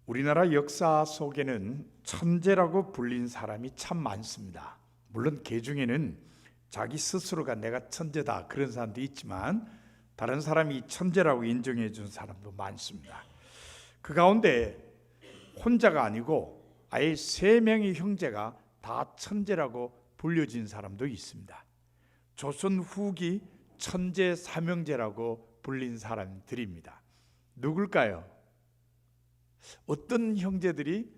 우리나라 역사 속에는 천재라고 불린 사람이 참 많습니다. 물론 그 중에는 자기 스스로가 내가 천재다 그런 사람도 있지만 다른 사람이 천재라고 인정해 준 사람도 많습니다. 그 가운데 혼자가 아니고 아예 3명의 형제가 다 천재라고 불려진 사람도 있습니다. 조선 후기 천재 삼형제라고 불린 사람들입니다. 누굴까요? 어떤 형제들이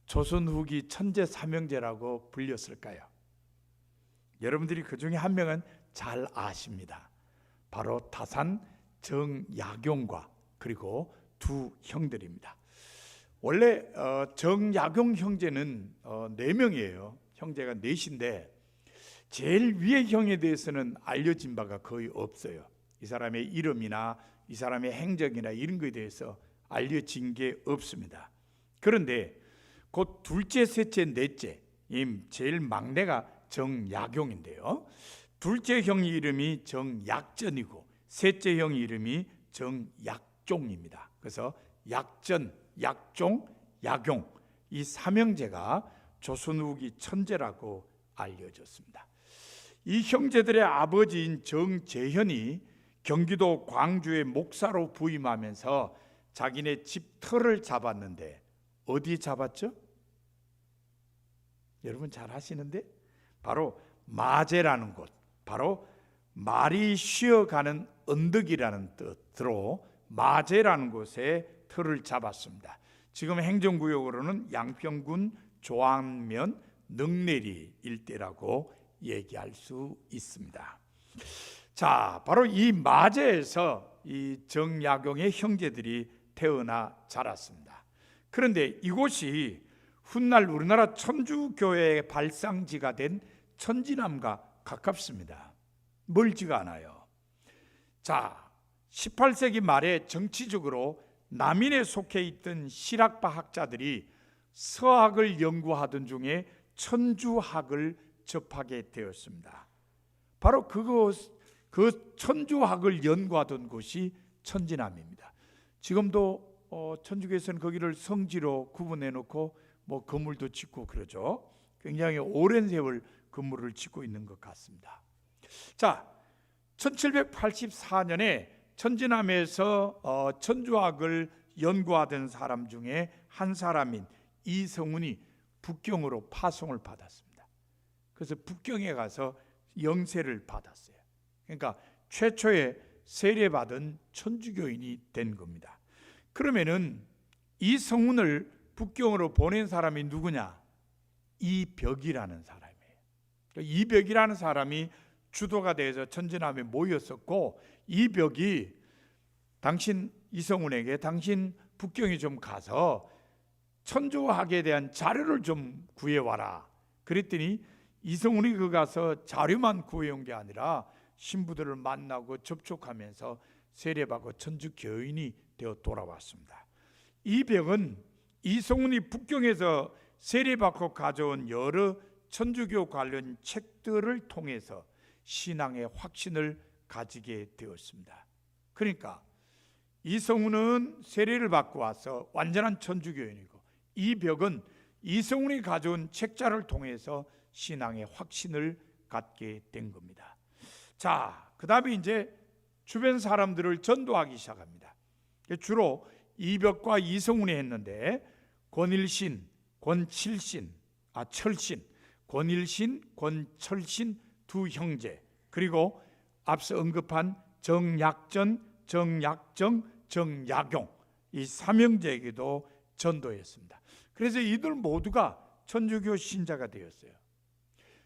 조선 후기 천재 삼형제라고 불렸을까요? 여러분들이 그 중에 한 명은 잘 아십니다. 바로 다산 정약용과 그리고 두 형들입니다. 원래 정약용 형제는 4명이에요. 형제가 4인데 제일 위의 형에 대해서는 알려진 바가 거의 없어요. 이 사람의 이름이나 이 사람의 행적이나 이런 것에 대해서 알려진 게 없습니다. 그런데 곧 둘째, 셋째, 넷째, 제일 막내가 정약용인데요. 둘째 형 이름이 정약전이고 셋째 형 이름이 정약종입니다. 그래서 약전, 약종, 약용 이 삼형제가 조선 후기 천재라고 알려졌습니다. 이 형제들의 아버지인 정재현이 경기도 광주의 목사로 부임하면서 자기네 집 터를 잡았는데 어디 잡았죠? 여러분 잘 아시는데 바로 마제라는 곳, 바로 말이 쉬어가는 언덕이라는 뜻으로 마제라는 곳에 터를 잡았습니다. 지금 행정구역으로는 양평군 조안면 능내리 일대라고 얘기할 수 있습니다. 자, 바로 이 마제에서 이 정약용의 형제들이 태어나 자랐습니다. 그런데 이곳이 훗날 우리나라 천주교회의 발상지가 된 천진암과 가깝습니다. 멀지가 않아요. 자, 18세기 말에 정치적으로 남인에 속해 있던 실학파 학자들이 서학을 연구하던 중에 천주학을 접하게 되었습니다. 바로 그 천주학을 연구하던 곳이 천진암입니다. 지금도 천주교에서는 거기를 성지로 구분해 놓고 뭐 건물도 짓고 그러죠. 굉장히 오랜 세월 건물을 짓고 있는 것 같습니다. 자, 1784년에 천진암에서 천주학을 연구하던 사람 중에 한 사람인 이성운이 북경으로 파송을 받았습니다. 그래서 북경에 가서 영세를 받았어요. 그러니까 최초의 세례받은 천주교인이 된 겁니다. 그러면은 이성운을 북경으로 보낸 사람이 누구냐? 이벽이라는 사람이에요. 이벽이라는 사람이 주도가 돼서 천진암에 모였었고, 이벽이 당신 이성운에게 당신 북경에 좀 가서 천주학에 대한 자료를 좀 구해와라. 그랬더니 이성운이 그 가서 자료만 구해온 게 아니라 신부들을 만나고 접촉하면서 세례받고 천주교인이 되어 돌아왔습니다. 이벽은 이성운이 북경에서 세례받고 가져온 여러 천주교 관련 책들을 통해서 신앙의 확신을 가지게 되었습니다. 그러니까 이성운은 세례를 받고 와서 완전한 천주교인이고, 이벽은 이성운이 가져온 책자를 통해서 신앙의 확신을 갖게 된 겁니다. 자, 그 다음에 이제 주변 사람들을 전도하기 시작합니다. 주로 이벽과 이성운이 했는데 권일신, 철신, 권일신, 권철신 두 형제, 그리고 앞서 언급한 정약전, 정약정, 정약용 이 삼형제에게도 전도했습니다. 그래서 이들 모두가 천주교 신자가 되었어요.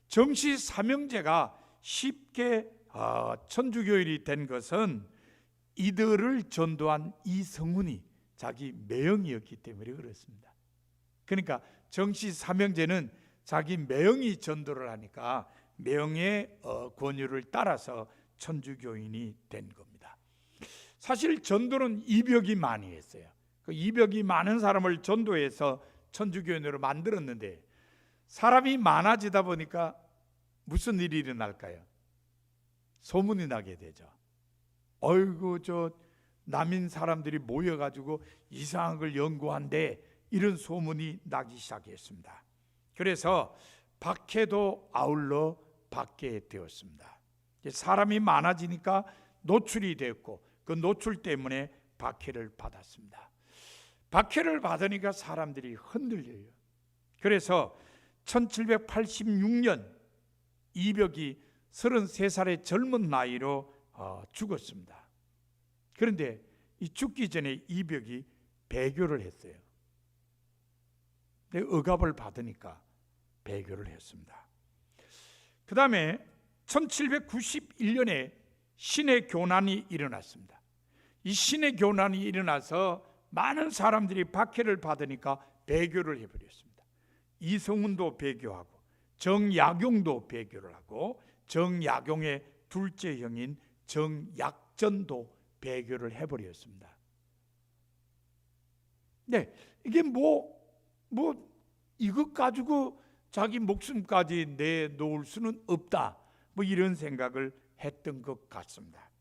정씨 삼형제가 쉽게 천주교인이 된 것은 이들을 전도한 이성운이 자기 매형이었기 때문에 그렇습니다. 그러니까 정씨 삼형제는 자기 매형이 전도를 하니까 매형의 권유를 따라서 천주교인이 된 겁니다. 사실 전도는 이벽이 많이 했어요. 그 이벽이 많은 사람을 전도해서 천주교인으로 만들었는데 사람이 많아지다 보니까 무슨 일이 일어날까요? 소문이 나게 되죠. 어이구 저 남인 사람들이 모여가지고 이상한 걸 연구한대, 이런 소문이 나기 시작했습니다. 그래서 박해도 아울러 받게 되었습니다. 사람이 많아지니까 노출이 됐고 그 노출 때문에 박해를 받았습니다. 박해를 받으니까 사람들이 흔들려요. 그래서 1786년 이벽이 33살의 젊은 나이로 죽었습니다. 그런데 이 죽기 전에 이벽이 배교를 했어요. 억압을 받으니까 배교를 했습니다. 그 다음에 1791년에 신의 교난이 일어났습니다. 이 신의 교난이 일어나서 많은 사람들이 박해를 받으니까 배교를 해버렸습니다. 이성운도 배교하고 정약용도 배교를 하고 정약용의 둘째 형인 정약전도 배교를 해버렸습니다. 네, 이게 이것 가지고 자기 목숨까지 내놓을 수는 없다, 이런 생각을 했던 것 같습니다.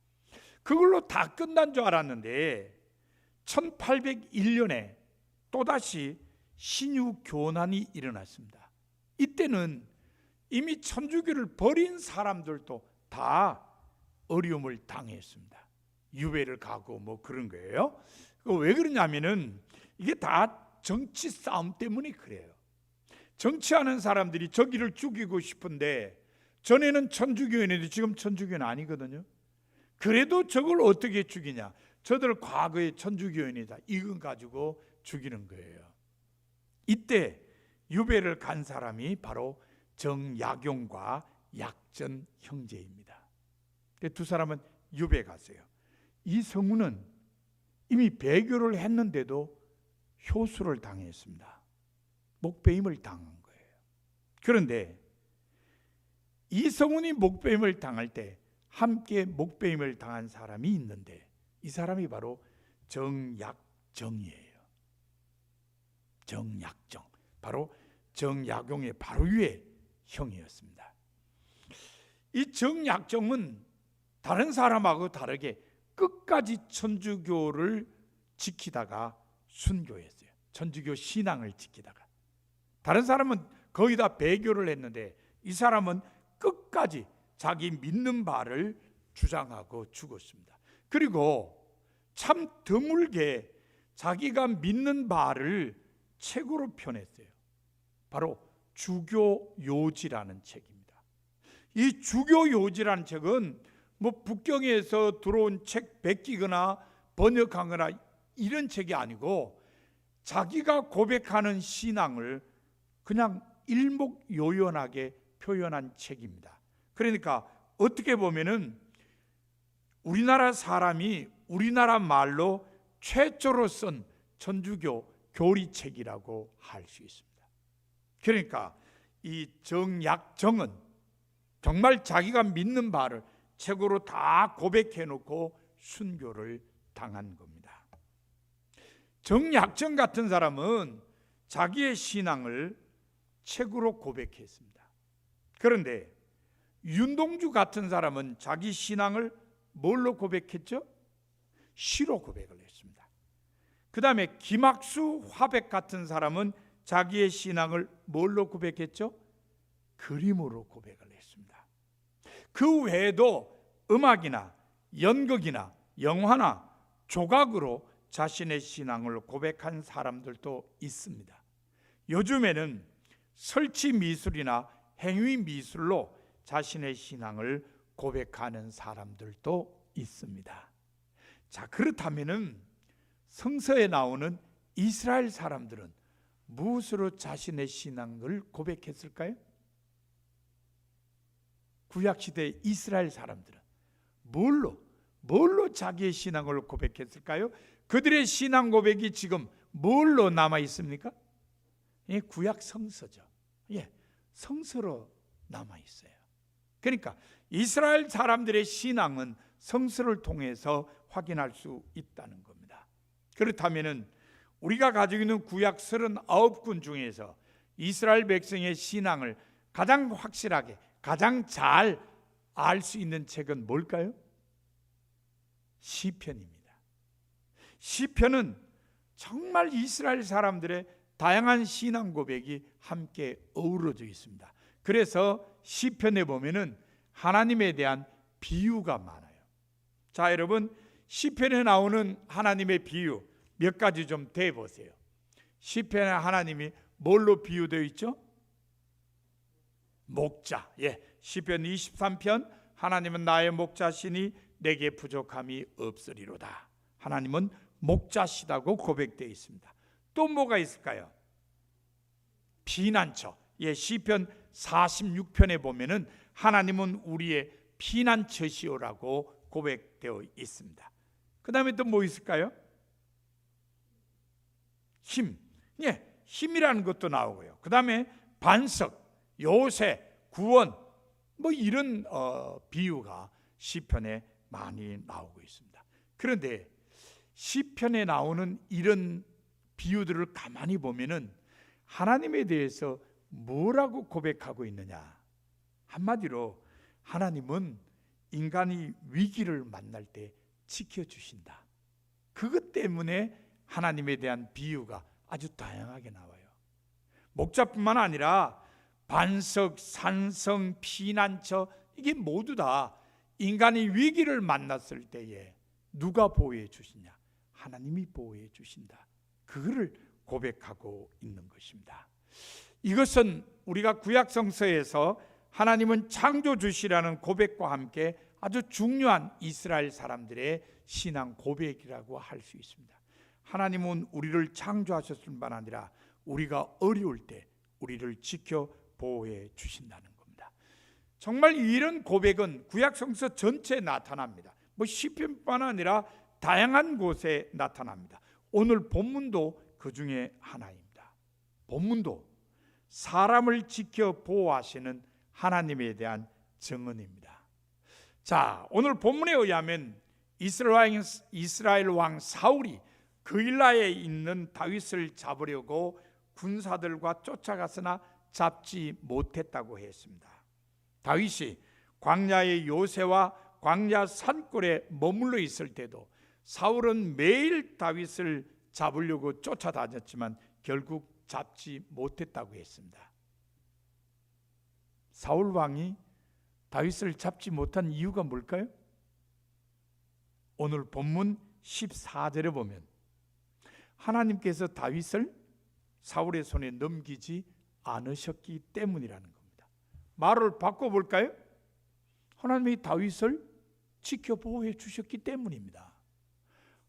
그걸로 다 끝난 줄 알았는데 1801년에 또다시 신유 교난이 일어났습니다. 이때는 이미 천주교를 버린 사람들도 다 어려움을 당했습니다. 유배를 가고 그런 거예요. 왜 그러냐면은 이게 다 정치 싸움 때문에 그래요. 정치하는 사람들이 저기를 죽이고 싶은데 전에는 천주교인인데 지금 천주교는 아니거든요. 그래도 저걸 어떻게 죽이냐? 저들 과거에 천주교인이다, 이건 가지고 죽이는 거예요. 이때 유배를 간 사람이 바로 정약용과 약전 형제입니다. 두 사람은 유배 갔어요. 이성우는 이미 배교를 했는데도 효수를 당했습니다. 목배임을 당한 거예요. 그런데 이성운이 목배임을 당할 때 함께 목배임을 당한 사람이 있는데 이 사람이 바로 정약정이에요. 정약정, 바로 정약용의 바로 위에 형이었습니다. 이 정약정은 다른 사람하고 다르게 끝까지 천주교를 지키다가 순교했어요. 천주교 신앙을 지키다가. 다른 사람은 거의 다 배교를 했는데 이 사람은 끝까지 자기 믿는 바를 주장하고 죽었습니다. 그리고 참 드물게 자기가 믿는 바를 책으로 펴냈어요. 바로 주교요지라는 책입니다. 이 주교요지라는 책은 북경에서 들어온 책 베끼거나 번역하거나 이런 책이 아니고 자기가 고백하는 신앙을 그냥 일목요연하게 표현한 책입니다. 그러니까 어떻게 보면은 우리나라 사람이 우리나라 말로 최초로 쓴 천주교 교리책이라고 할 수 있습니다. 그러니까 이 정약정은 정말 자기가 믿는 바를 책으로 다 고백해 놓고 순교를 당한 겁니다. 정약정 같은 사람은 자기의 신앙을 책으로 고백했습니다. 그런데 윤동주 같은 사람은 자기 신앙을 뭘로 고백했죠? 시로 고백을 했습니다. 그 다음에 김학수, 화백 같은 사람은 자기의 신앙을 뭘로 고백했죠? 그림으로 고백을 했습니다. 그 외에도 음악이나 연극이나 영화나 조각으로 자신의 신앙을 고백한 사람들도 있습니다. 요즘에는 설치 미술이나 행위 미술로 자신의 신앙을 고백하는 사람들도 있습니다. 자, 그렇다면은 성서에 나오는 이스라엘 사람들은 무엇으로 자신의 신앙을 고백했을까요? 구약시대 이스라엘 사람들은 뭘로 자기의 신앙을 고백했을까요? 그들의 신앙 고백이 지금 뭘로 남아 있습니까? 예, 구약 성서죠. 예, 성서로 남아 있어요. 그러니까 이스라엘 사람들의 신앙은 성서를 통해서 확인할 수 있다는 겁니다. 그렇다면은 우리가 가지고 있는 구약 39권 중에서 이스라엘 백성의 신앙을 가장 확실하게, 가장 잘 알 수 있는 책은 뭘까요? 시편입니다. 시편은 정말 이스라엘 사람들의 다양한 신앙 고백이 함께 어우러져 있습니다. 그래서 시편에 보면은 하나님에 대한 비유가 많아요. 자, 여러분, 시편에 나오는 하나님의 비유 몇 가지 좀 대보세요. 시편에 하나님이 뭘로 비유되어 있죠? 목자. 시편 23편 하나님은 나의 목자시니 내게 부족함이 없으리로다. 하나님은 목자시다고 고백되어 있습니다. 또 뭐가 있을까요? 피난처. 시편 46편에 보면은 하나님은 우리의 피난처시오라고 고백되어 있습니다. 그 다음에 또 뭐 있을까요? 힘. 힘이라는 것도 나오고요. 그 다음에 반석, 요새, 구원, 뭐 이런 비유가 시편에 많이 나오고 있습니다. 그런데 시편에 나오는 이런 비유들을 가만히 보면은 하나님에 대해서 뭐라고 고백하고 있느냐? 한마디로 하나님은 인간이 위기를 만날 때 지켜주신다. 그것 때문에 하나님에 대한 비유가 아주 다양하게 나와요. 목자뿐만 아니라 반석, 산성, 피난처, 이게 모두 다 인간이 위기를 만났을 때에 누가 보호해 주시냐? 하나님이 보호해 주신다. 그거를 고백하고 있는 것입니다. 이것은 우리가 구약 성서에서 하나님은 창조주시라는 고백과 함께 아주 중요한 이스라엘 사람들의 신앙 고백이라고 할 수 있습니다. 하나님은 우리를 창조하셨을 뿐만 아니라 우리가 어려울 때 우리를 지켜 보호해 주신다는 겁니다. 정말 이런 고백은 구약 성서 전체에 나타납니다. 시편뿐만 아니라 다양한 곳에 나타납니다. 오늘 본문도 그 중에 하나입니다. 본문도 사람을 지켜 보호하시는 하나님에 대한 증언입니다. 자, 오늘 본문에 의하면 이스라엘 왕 사울이 그일라에 있는 다윗을 잡으려고 군사들과 쫓아갔으나 잡지 못했다고 했습니다. 다윗이 광야의 요새와 광야 산골에 머물러 있을 때도 사울은 매일 다윗을 잡으려고 쫓아다녔지만 결국 잡지 못했다고 했습니다. 사울 왕이 다윗을 잡지 못한 이유가 뭘까요? 오늘 본문 14절에 보면 하나님께서 다윗을 사울의 손에 넘기지 않으셨기 때문이라는 겁니다. 말을 바꿔볼까요? 하나님이 다윗을 지켜 보호해 주셨기 때문입니다.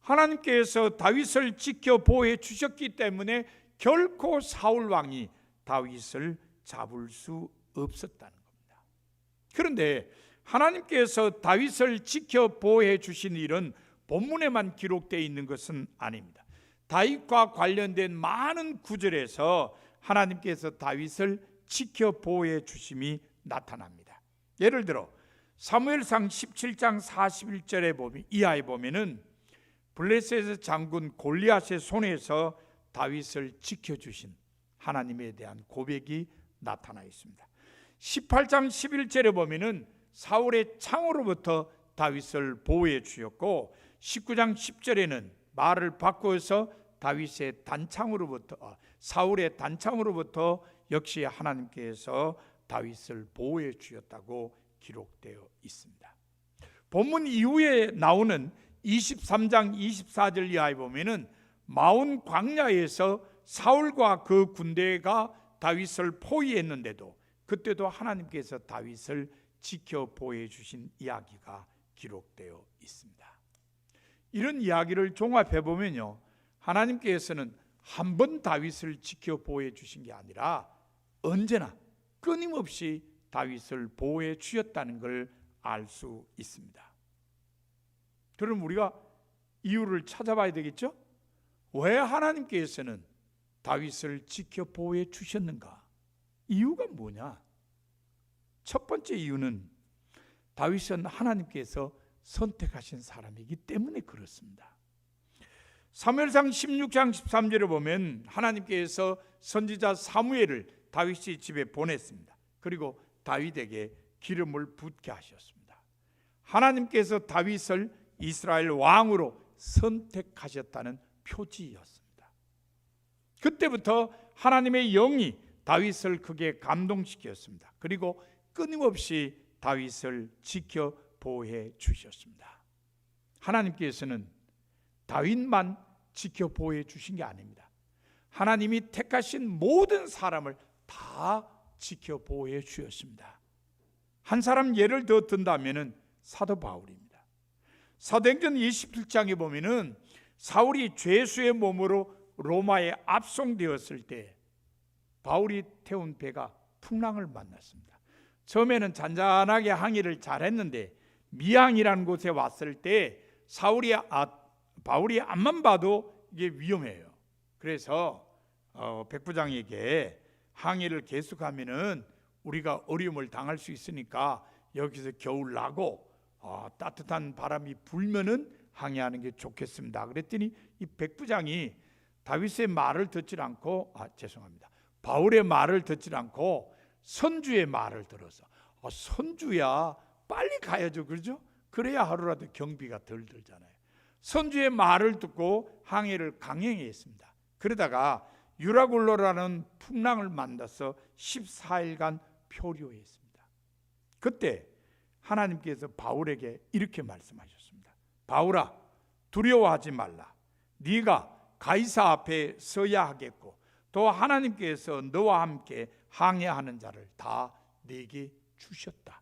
하나님께서 다윗을 지켜 보호해 주셨기 때문에 결코 사울 왕이 다윗을 잡을 수 없었다는 겁니다. 그런데 하나님께서 다윗을 지켜 보호해 주신 일은 본문에만 기록되어 있는 것은 아닙니다. 다윗과 관련된 많은 구절에서 하나님께서 다윗을 지켜 보호해 주심이 나타납니다. 예를 들어 사무엘상 17장 41절에 보면 이하에 보면은 블레셋의 장군 골리앗의 손에서 다윗을 지켜주신 하나님에 대한 고백이 나타나 있습니다. 18장 11절에 보면은 사울의 창으로부터 다윗을 보호해 주셨고 19장 10절에는 말을 바꾸어서 다윗의 단창으로부터 사울의 단창으로부터 역시 하나님께서 다윗을 보호해 주셨다고 기록되어 있습니다. 본문 이후에 나오는 23장 24절 이하에 보면은 마온 광야에서 사울과 그 군대가 다윗을 포위했는데도 그때도 하나님께서 다윗을 지켜 보호해 주신 이야기가 기록되어 있습니다. 이런 이야기를 종합해 보면요, 하나님께서는 한 번 다윗을 지켜 보호해 주신 게 아니라 언제나 끊임없이 다윗을 보호해 주셨다는 걸 알 수 있습니다. 그럼 우리가 이유를 찾아봐야 되겠죠? 왜 하나님께서는 다윗을 지켜 보호해 주셨는가? 이유가 뭐냐? 첫 번째 이유는 다윗은 하나님께서 선택하신 사람이기 때문에 그렇습니다. 사무엘상 16장 13절에 보면 하나님께서 선지자 사무엘을 다윗의 집에 보냈습니다. 그리고 다윗에게 기름을 붓게 하셨습니다. 하나님께서 다윗을 이스라엘 왕으로 선택하셨다는 표지였습니다. 그때부터 하나님의 영이 다윗을 크게 감동시켰습니다. 그리고 끊임없이 다윗을 지켜 보호해 주셨습니다. 하나님께서는 다윗만 지켜 보호해 주신 게 아닙니다. 하나님이 택하신 모든 사람을 다 지켜 보호해 주셨습니다. 한 사람 예를 더 든다면 사도 바울입니다. 사도행전 27장에 보면은 사울이 죄수의 몸으로 로마에 압송되었을 때 바울이 태운 배가 풍랑을 만났습니다. 처음에는 잔잔하게 항해를 잘했는데 미항이라는 곳에 왔을 때 바울이 앞만 봐도 이게 위험해요. 그래서 백부장에게 항해를 계속하면은 우리가 어려움을 당할 수 있으니까 여기서 겨울 나고 따뜻한 바람이 불면은 항해하는 게 좋겠습니다. 그랬더니 이 백부장이 다윗의 말을 듣지 않고 바울의 말을 듣지 않고 선주의 말을 들어서 선주야 빨리 가야죠, 그렇죠? 그래야 하루라도 경비가 덜 들잖아요. 선주의 말을 듣고 항해를 강행했습니다. 그러다가 유라굴로라는 풍랑을 만나서 14일간 표류했습니다. 그때 하나님께서 바울에게 이렇게 말씀하셨습니다. 바울아, 두려워하지 말라. 네가 가이사 앞에 서야 하겠고 또 하나님께서 너와 함께 항해하는 자를 다 네게 주셨다.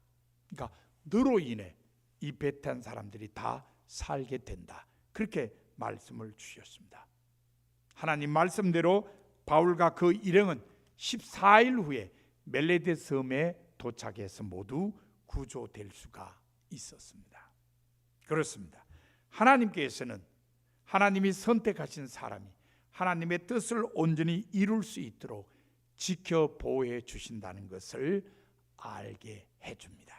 그러니까 너로 인해 이 배 탄 사람들이 다 살게 된다. 그렇게 말씀을 주셨습니다. 하나님 말씀대로 바울과 그 일행은 14일 후에 멜레데 섬에 도착해서 모두 구조될 수가 있었습니다. 그렇습니다. 하나님께서는 하나님이 선택하신 사람이 하나님의 뜻을 온전히 이룰 수 있도록 지켜 보호해 주신다는 것을 알게 해줍니다.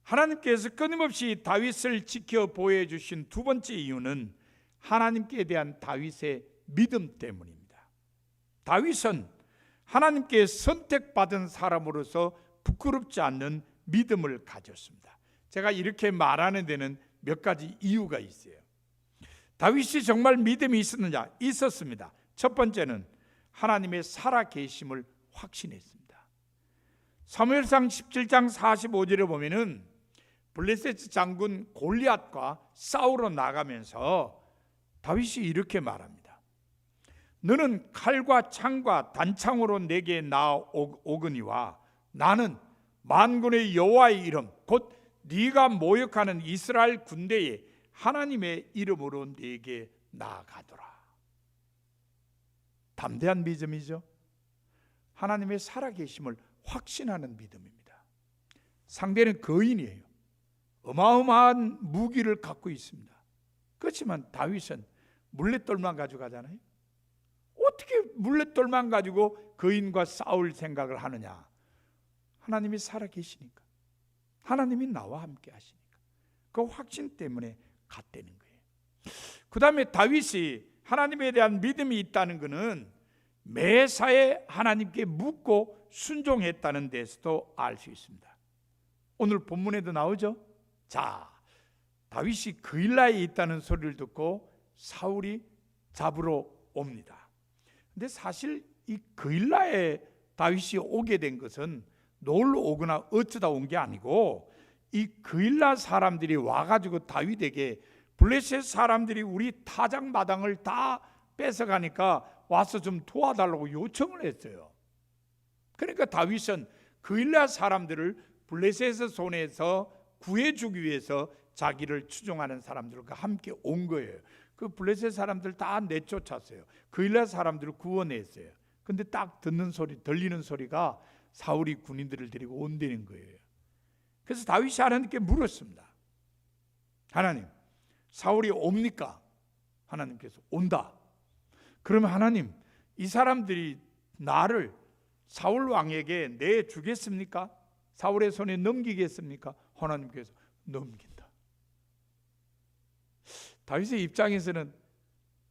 하나님께서 끊임없이 다윗을 지켜 보호해 주신 두 번째 이유는 하나님께 대한 다윗의 믿음 때문입니다. 다윗은 하나님께 선택받은 사람으로서 부끄럽지 않는 믿음을 가졌습니다. 제가 이렇게 말하는 데는 몇 가지 이유가 있어요. 다윗이 정말 믿음이 있었느냐? 있었습니다. 첫 번째는 하나님의 살아계심을 확신했습니다. 사무엘상 17장 45절에 보면은 블레셋 장군 골리앗과 싸우러 나가면서 다윗이 이렇게 말합니다. 너는 칼과 창과 단창으로 내게 나오거니와 나는 만군의 여호와의 이름 곧 네가 모욕하는 이스라엘 군대에 하나님의 이름으로 네게 나아가더라. 담대한 믿음이죠. 하나님의 살아계심을 확신하는 믿음입니다. 상대는 거인이에요. 어마어마한 무기를 갖고 있습니다. 그렇지만 다윗은 물맷돌만 가지고 가잖아요. 어떻게 물맷돌만 가지고 거인과 싸울 생각을 하느냐? 하나님이 살아계시니까, 하나님이 나와 함께 하시니까 그 확신 때문에 갔다는 거예요. 그 다음에 다윗이 하나님에 대한 믿음이 있다는 것은 매사에 하나님께 묻고 순종했다는 데서도 알 수 있습니다. 오늘 본문에도 나오죠. 자, 다윗이 그일라에 있다는 소리를 듣고 사울이 잡으러 옵니다. 근데 사실 이 그일라에 다윗이 오게 된 것은 놀러 오거나 어쩌다 온 게 아니고 이 그일라 사람들이 와가지고 다윗에게 블레셋 사람들이 우리 타작 마당을 다 뺏어가니까 와서 좀 도와달라고 요청을 했어요. 그러니까 다윗은 그일라 사람들을 블레셋의 손에서 구해주기 위해서 자기를 추종하는 사람들과 함께 온 거예요. 그 블레셋 사람들 다 내쫓았어요. 그일라 사람들을 구원했어요. 근데 딱 들리는 소리가 사울이 군인들을 데리고 온다는 거예요. 그래서 다윗이 하나님께 물었습니다. 하나님, 사울이 옵니까? 하나님께서 온다. 그러면 하나님, 이 사람들이 나를 사울 왕에게 내주겠습니까? 사울의 손에 넘기겠습니까? 하나님께서 넘긴다. 다윗의 입장에서는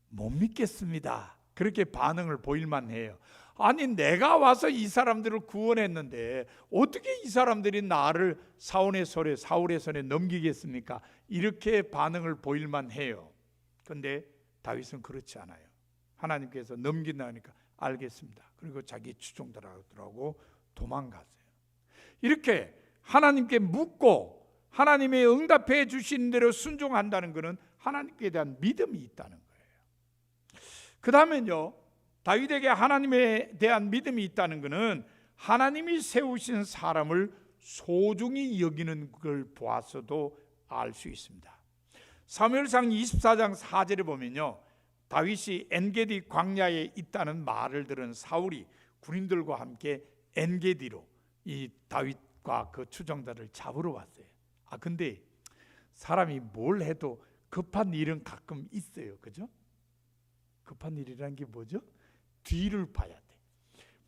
못 믿겠습니다. 그렇게 반응을 보일만 해요. 아니, 내가 와서 이 사람들을 구원했는데 어떻게 이 사람들이 나를 사울의 손에 넘기겠습니까? 이렇게 반응을 보일만 해요. 그런데 다윗은 그렇지 않아요. 하나님께서 넘긴다니까 알겠습니다. 그리고 자기 추종자들하고 도망갔어요. 이렇게 하나님께 묻고 하나님의 응답해 주신 대로 순종한다는 것은 하나님께 대한 믿음이 있다는 거예요. 그 다음에요, 다윗에게 하나님에 대한 믿음이 있다는 것은 하나님이 세우신 사람을 소중히 여기는 걸 보아서도 알 수 있습니다. 사무엘상 24장 4절에 보면요, 다윗이 엔게디 광야에 있다는 말을 들은 사울이 군인들과 함께 엔게디로 이 다윗과 그 추종자를 잡으러 왔어요. 근데 사람이 뭘 해도 급한 일은 가끔 있어요. 그죠? 급한 일이라는 게 뭐죠? 뒤를 봐야 돼.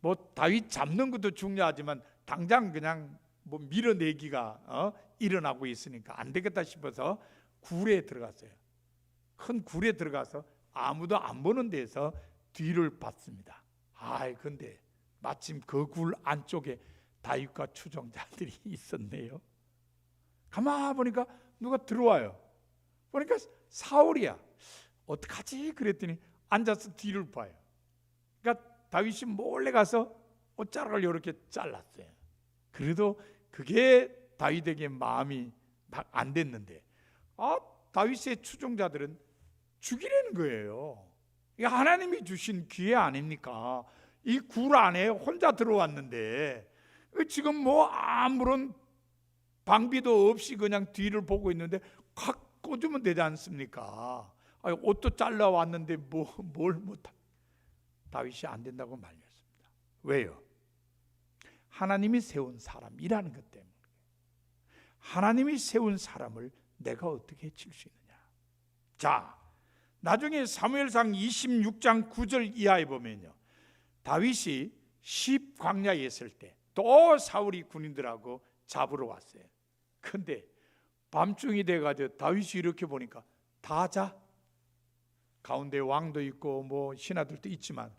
뭐 다윗 잡는 것도 중요하지만 당장 그냥 뭐 밀어내기가 일어나고 있으니까 안 되겠다 싶어서 굴에 들어갔어요. 큰 굴에 들어가서 아무도 안 보는 데서 뒤를 봤습니다. 근데 마침 그 굴 안쪽에 다윗과 추종자들이 있었네요. 가만 보니까 누가 들어와요. 보니까 사울이야. 어떡하지? 그랬더니 앉아서 뒤를 봐요. 그러니까 다윗이 몰래 가서 옷자락을 이렇게 잘랐어요. 그래도 그게 다윗에게 마음이 안 됐는데 다윗의 추종자들은 죽이려는 거예요. 이게 하나님이 주신 기회 아닙니까? 이 굴 안에 혼자 들어왔는데 지금 뭐 아무런 방비도 없이 그냥 뒤를 보고 있는데 확 꽂으면 되지 않습니까? 옷도 잘라왔는데 뭘 못하. 다윗이 안 된다고 말렸습니다. 왜요? 하나님이 세운 사람이라는 것 때문에. 하나님이 세운 사람을 내가 어떻게 해칠 수 있느냐. 자, 나중에 사무엘상 26장 9절 이하에 보면요, 다윗이 십 광야에 있을 때 또 사울이 군인들하고 잡으러 왔어요. 근데 밤중이 돼가지고 다윗이 이렇게 보니까 다 자. 가운데 왕도 있고 뭐 신하들도 있지만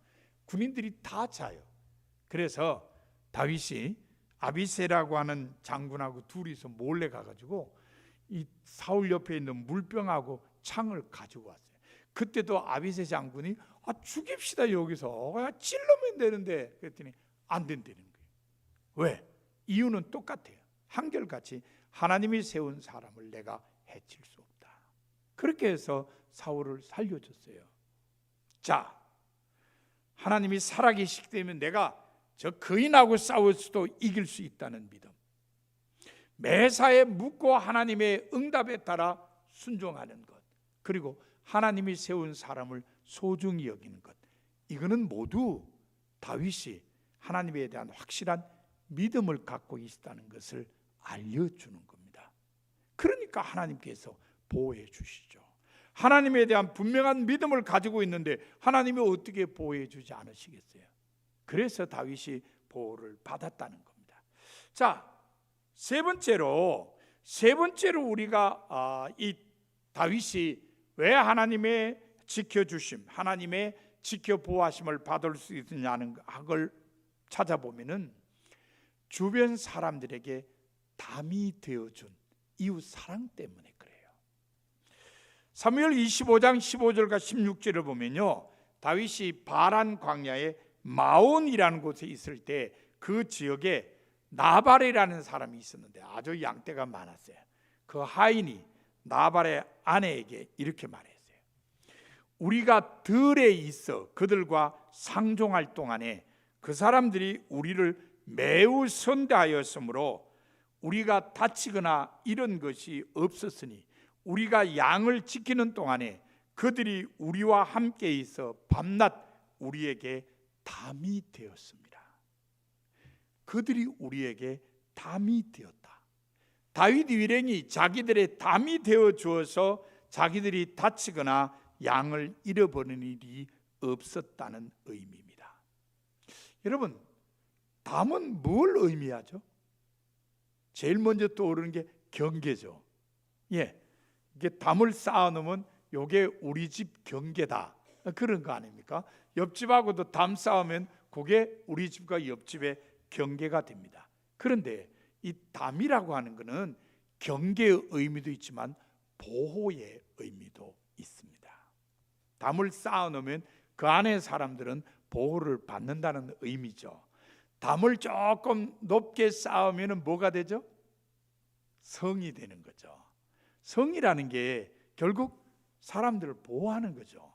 군인들이 다 자요. 그래서 다윗이 아비새라고 하는 장군하고 둘이서 몰래 가가지고 이 사울 옆에 있는 물병하고 창을 가지고 왔어요. 그때도 아비새 장군이 죽입시다, 여기서 찔러면 되는데, 그랬더니 안 된다는 거예요. 왜? 이유는 똑같아요. 한결같이 하나님이 세운 사람을 내가 해칠 수 없다. 그렇게 해서 사울을 살려줬어요. 자, 하나님이 살아계시기 때문에 내가 저 거인하고 싸울 수도 이길 수 있다는 믿음, 매사에 묻고 하나님의 응답에 따라 순종하는 것, 그리고 하나님이 세운 사람을 소중히 여기는 것, 이거는 모두 다윗이 하나님에 대한 확실한 믿음을 갖고 있다는 것을 알려주는 겁니다. 그러니까 하나님께서 보호해 주시죠. 하나님에 대한 분명한 믿음을 가지고 있는데 하나님이 어떻게 보호해 주지 않으시겠어요? 그래서 다윗이 보호를 받았다는 겁니다. 자, 세 번째로 우리가 이 다윗이 왜 하나님의 지켜주심, 하나님의 지켜 보호하심을 받을 수 있느냐는 걸 찾아보면은 주변 사람들에게 담이 되어준 이웃 사랑 때문에 그래요. 사무엘 25장 15절과 16절을 보면요, 다윗이 바란 광야에 마온이라는 곳에 있을 때 그 지역에 나발이라는 사람이 있었는데 아주 양떼가 많았어요. 그 하인이 나발의 아내에게 이렇게 말했어요. 우리가 들에 있어 그들과 상종할 동안에 그 사람들이 우리를 매우 선대하였으므로 우리가 다치거나 이런 것이 없었으니 우리가 양을 지키는 동안에 그들이 우리와 함께 있어 밤낮 우리에게 담이 되었습니다. 그들이 우리에게 담이 되었다. 다윗 일행이 자기들의 담이 되어 주어서 자기들이 다치거나 양을 잃어버리는 일이 없었다는 의미입니다. 여러분, 담은 뭘 의미하죠? 제일 먼저 떠오르는 게 경계죠. 이게 담을 쌓아놓으면 이게 우리 집 경계다, 그런 거 아닙니까? 옆집하고도 담 쌓으면 그게 우리 집과 옆집의 경계가 됩니다. 그런데 이 담이라고 하는 것은 경계의 의미도 있지만 보호의 의미도 있습니다. 담을 쌓아놓으면 그 안에 사람들은 보호를 받는다는 의미죠. 담을 조금 높게 쌓으면 뭐가 되죠? 성이 되는 거죠. 성이라는 게 결국 사람들을 보호하는 거죠.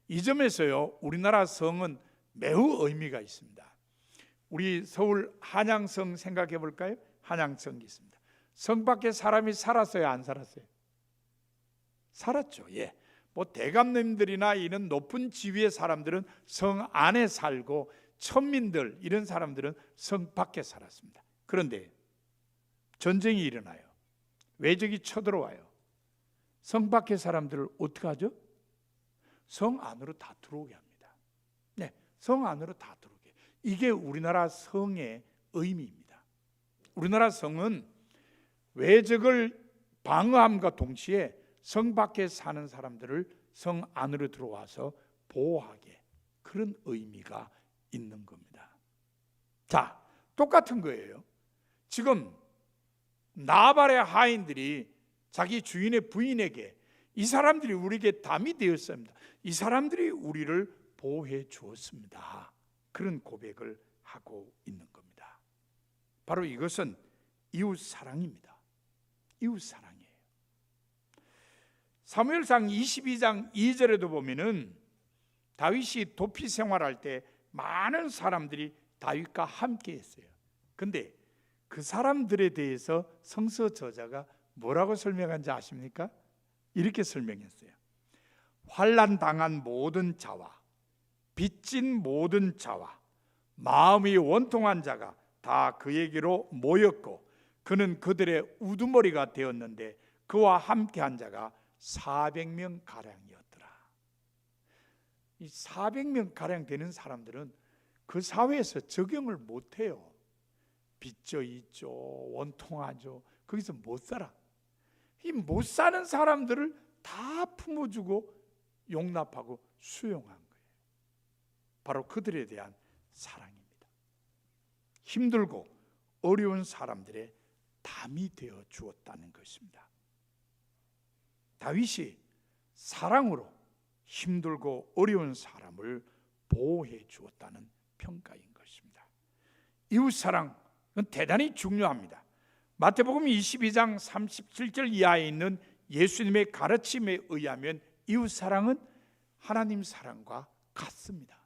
이 점에서요, 우리나라 성은 매우 의미가 있습니다. 우리 서울 한양성 생각해 볼까요? 한양성이 있습니다. 성 밖에 사람이 살았어요, 안 살았어요? 살았죠. 예. 뭐 대감님들이나 이런 높은 지위의 사람들은 성 안에 살고 천민들 이런 사람들은 성 밖에 살았습니다. 그런데 전쟁이 일어나요. 외적이 쳐들어와요. 성 밖의 사람들을 어떻게 하죠? 성 안으로 다 들어오게 합니다. 네, 성 안으로 다 들어오게. 이게 우리나라 성의 의미입니다. 우리나라 성은 외적을 방어함과 동시에 성 밖에 사는 사람들을 성 안으로 들어와서 보호하게, 그런 의미가 있는 겁니다. 자, 똑같은 거예요. 지금 나발의 하인들이 자기 주인의 부인에게 이 사람들이 우리에게 담이 되었습니다. 이 사람들이 우리를 보호해 주었습니다. 그런 고백을 하고 있는 겁니다. 바로 이것은 이웃 사랑입니다. 이웃 사랑이에요. 사무엘상 22장 2절에도 보면은 다윗이 도피 생활할 때 많은 사람들이 다윗과 함께 했어요. 근데 그 사람들에 대해서 성서 저자가 뭐라고 설명한지 아십니까? 이렇게 설명했어요. 환난 당한 모든 자와 빚진 모든 자와 마음이 원통한 자가 다 그에게로 모였고 그는 그들의 우두머리가 되었는데 그와 함께한 자가 400명 가량이었더라. 이 400명 가량 되는 사람들은 그 사회에서 적용을 못해요. 빚져 있죠, 원통하죠. 거기서 못 살아. 이 못 사는 사람들을 다 품어주고 용납하고 수용한 거예요. 바로 그들에 대한 사랑입니다. 힘들고 어려운 사람들의 담이 되어 주었다는 것입니다. 다윗이 사랑으로 힘들고 어려운 사람을 보호해 주었다는 평가인 것입니다. 이웃사랑은 대단히 중요합니다. 마태복음 22장 37절 이하에 있는 예수님의 가르침에 의하면 이웃사랑은 하나님 사랑과 같습니다.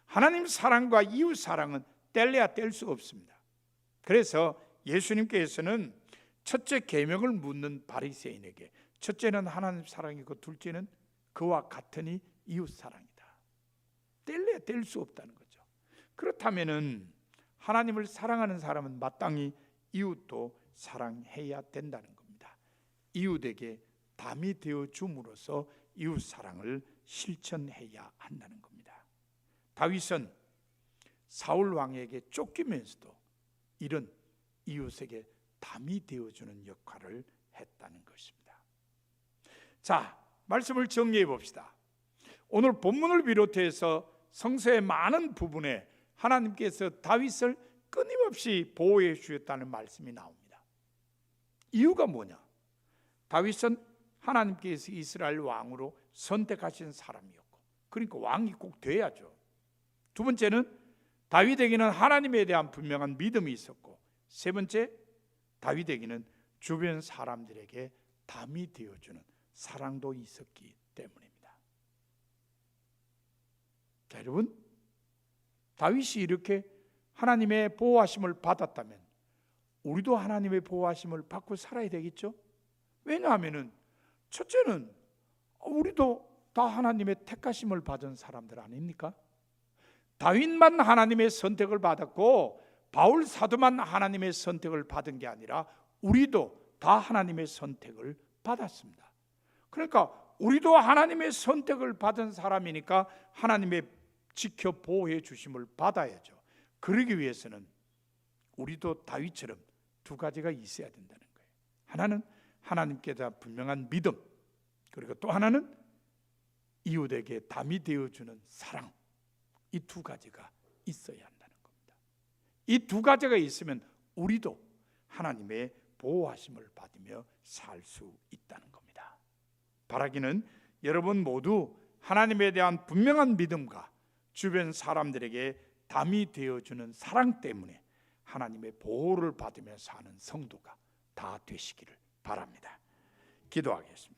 하나님 사랑과 이웃사랑은 뗄래야 뗄 수 없습니다. 그래서 예수님께서는 첫째 계명을 묻는 바리새인에게 첫째는 하나님 사랑이고 둘째는 그와 같으니 이웃사랑이다. 뗄래야 뗄 수 없다는 거죠. 그렇다면은 하나님을 사랑하는 사람은 마땅히 이웃도 사랑해야 된다는 겁니다. 이웃에게 담이 되어 줌으로써 이웃 사랑을 실천해야 한다는 겁니다. 다윗은 사울 왕에게 쫓기면서도 이런 이웃에게 담이 되어주는 역할을 했다는 것입니다. 자, 말씀을 정리해 봅시다. 오늘 본문을 비롯해서 성서의 많은 부분에 하나님께서 다윗을 끊임없이 보호해 주셨다는 말씀이 나옵니다. 이유가 뭐냐? 다윗은 하나님께서 이스라엘 왕으로 선택하신 사람이었고, 그러니까 왕이 꼭 돼야죠. 두 번째는 다윗에게는 하나님에 대한 분명한 믿음이 있었고, 세 번째, 다윗에게는 주변 사람들에게 담이 되어주는 사랑도 있었기 때문입니다. 자, 여러분, 다윗이 이렇게 하나님의 보호하심을 받았다면 우리도 하나님의 보호하심을 받고 살아야 되겠죠? 왜냐하면 첫째는 우리도 다 하나님의 택하심을 받은 사람들 아닙니까? 다윗만 하나님의 선택을 받았고 바울 사도만 하나님의 선택을 받은 게 아니라 우리도 다 하나님의 선택을 받았습니다. 그러니까 우리도 하나님의 선택을 받은 사람이니까 하나님의 지켜 보호해 주심을 받아야죠. 그러기 위해서는 우리도 다윗처럼 두 가지가 있어야 된다는 거예요. 하나는 하나님께 대한 분명한 믿음, 그리고 또 하나는 이웃에게 담이 되어주는 사랑. 이 두 가지가 있어야 한다는 겁니다. 이 두 가지가 있으면 우리도 하나님의 보호하심을 받으며 살 수 있다는 겁니다. 바라기는 여러분 모두 하나님에 대한 분명한 믿음과 주변 사람들에게 담이 되어주는 사랑 때문에 하나님의 보호를 받으며 사는 성도가 다 되시기를 바랍니다. 기도하겠습니다.